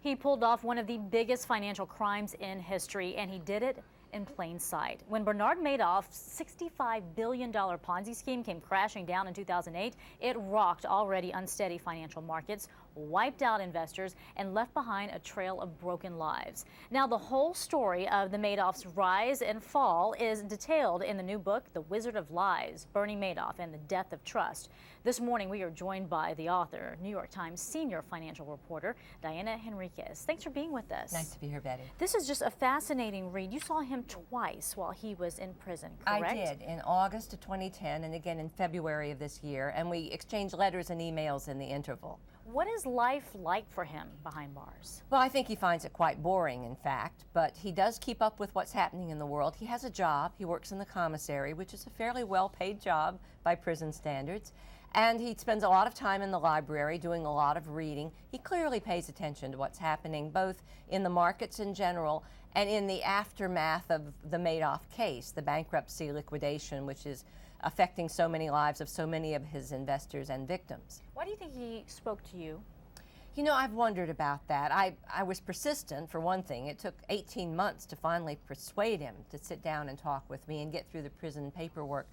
He pulled off one of the biggest financial crimes in history, and he did it in plain sight. When Bernard Madoff's $65 billion Ponzi scheme came crashing down in 2008, it rocked already unsteady financial markets, wiped out investors, and left behind a trail of broken lives. Now, the whole story of the Madoff's rise and fall is detailed in the new book, The Wizard of Lies, Bernie Madoff and the Death of Trust. This morning, we are joined by the author, New York Times senior financial reporter, Diana Henriques. Thanks for being with us. Nice to be here, Betty. This is just a fascinating read. You saw him twice while he was in prison, correct? I did, in August of 2010 and again in February of this year, and we exchanged letters and emails in the interval. What is life like for him behind bars? Well, I think he finds it quite boring, in fact, but he does keep up with what's happening in the world. He has a job. He works in the commissary, which is a fairly well-paid job by prison standards, and he spends a lot of time in the library doing a lot of reading. He clearly pays attention to what's happening both in the markets in general and in the aftermath of the Madoff case, the bankruptcy liquidation, which is affecting so many lives of so many of his investors and victims. Why do you think he spoke to you? You know, I've wondered about that. I was persistent, for one thing. It took 18 months to finally persuade him to sit down and talk with me and get through the prison paperwork.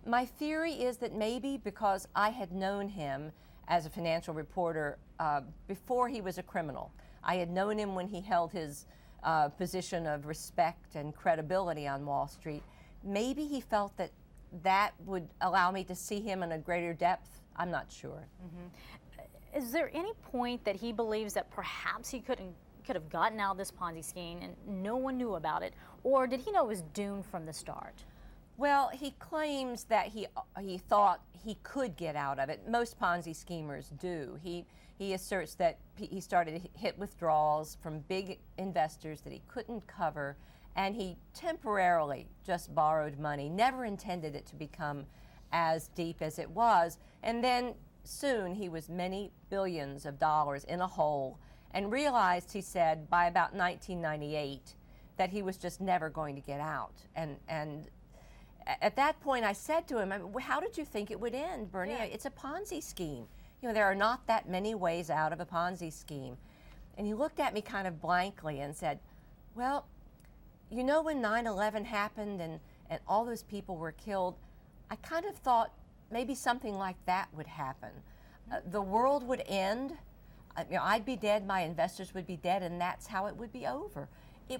My theory is that maybe because I had known him as a financial reporter before he was a criminal. I had known him when he held his position of respect and credibility on Wall Street. Maybe he felt that that would allow me to see him in a greater depth. I'm not sure. Is there any point that he believes that perhaps he could have gotten out of this Ponzi scheme and no one knew about it, or did he know it was doomed from the start? Well, he claims that he thought he could get out of it. Most Ponzi schemers do. He asserts that he started to hit withdrawals from big investors that he couldn't cover, and he temporarily just borrowed money, never intended it to become as deep as it was, and then soon he was many billions of dollars in a hole and realized, he said, by about 1998 that he was just never going to get out. And at that point I said to him, how did you think it would end, Bernie? Yeah. It's a Ponzi scheme. You know, there are not that many ways out of a Ponzi scheme. And he looked at me kind of blankly and said, well, you know, when 9/11 happened and all those people were killed, I kind of thought maybe something like that would happen. The world would end, you know, I'd be dead, my investors would be dead, and that's how it would be over.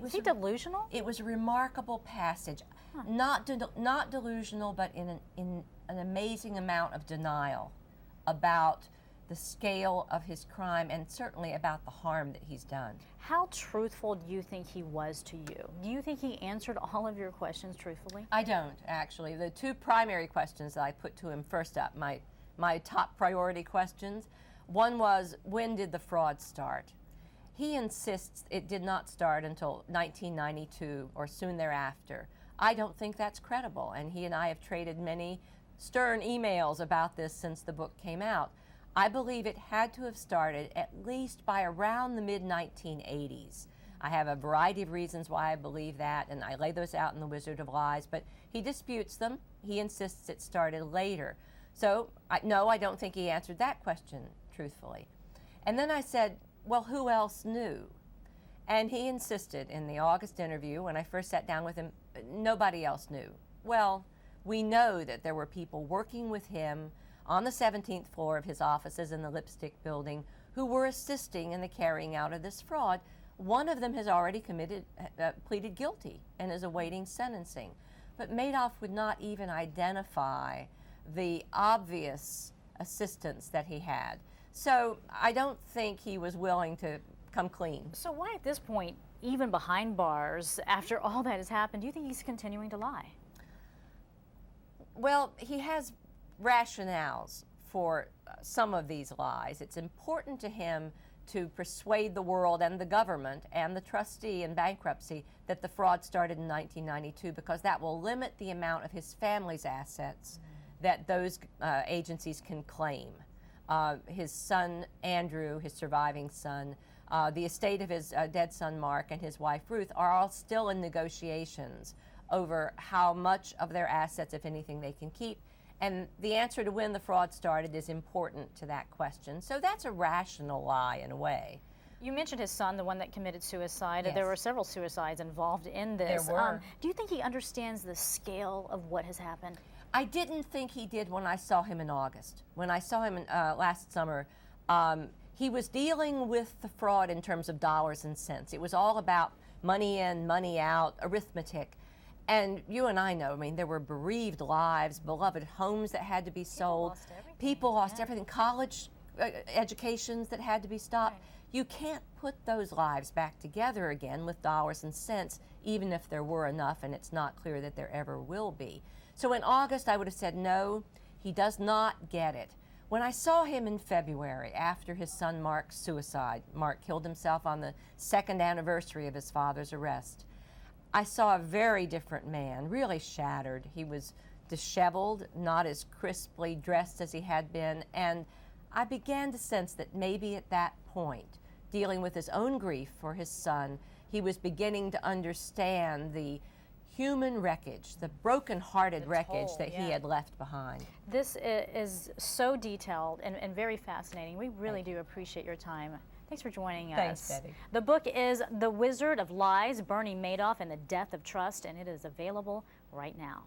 Was he delusional? It was a remarkable passage. Huh. Not delusional, but in an amazing amount of denial about the scale of his crime and certainly about the harm that he's done. How truthful do you think he was to you? Do you think he answered all of your questions truthfully? I don't, actually. The two primary questions that I put to him first up, my top priority questions, one was, when did the fraud start? He insists it did not start until 1992 or soon thereafter. I don't think that's credible, and he and I have traded many stern emails about this since the book came out. I believe it had to have started at least by around the mid-1980s. I have a variety of reasons why I believe that, and I lay those out in The Wizard of Lies, but he disputes them. He insists it started later. So, no, I don't think he answered that question truthfully. And then I said, well, who else knew? And he insisted in the August interview, when I first sat down with him, nobody else knew. Well, we know that there were people working with him on the 17th floor of his offices in the Lipstick Building who were assisting in the carrying out of this fraud. One of them has already pleaded guilty and is awaiting sentencing. But Madoff would not even identify the obvious assistance that he had. So I don't think he was willing to come clean. So why at this point, even behind bars, after all that has happened, do you think he's continuing to lie? Well, he has rationales for some of these lies. It's important to him to persuade the world and the government and the trustee in bankruptcy that the fraud started in 1992, because that will limit the amount of his family's assets that those agencies can claim. His son, Andrew, his surviving son, the estate of his dead son, Mark, and his wife, Ruth, are all still in negotiations over how much of their assets, if anything, they can keep. And the answer to when the fraud started is important to that question. So that's a rational lie in a way. You mentioned his son, the one that committed suicide. Yes. There were several suicides involved in this. There were. Do you think he understands the scale of what has happened? I didn't think he did when I saw him in August. When I saw him last summer, he was dealing with the fraud in terms of dollars and cents. It was all about money in, money out, arithmetic. And you and I know, I mean, there were bereaved lives, beloved homes that had to be sold. People lost everything, college educations that had to be stopped. Right. You can't put those lives back together again with dollars and cents, even if there were enough, and it's not clear that there ever will be. So in August, I would have said, no, he does not get it. When I saw him in February, after his son Mark's suicide, Mark killed himself on the 2nd anniversary of his father's arrest, I saw a very different man, really shattered. He was disheveled, not as crisply dressed as he had been, and I began to sense that maybe at that point, dealing with his own grief for his son, he was beginning to understand the human wreckage, the broken-hearted wreckage that he had left behind. This is so detailed and very fascinating. We really do appreciate your time. Thanks for joining us. Thanks, Betty. The book is The Wizard of Lies, Bernie Madoff and the Death of Trust, and it is available right now.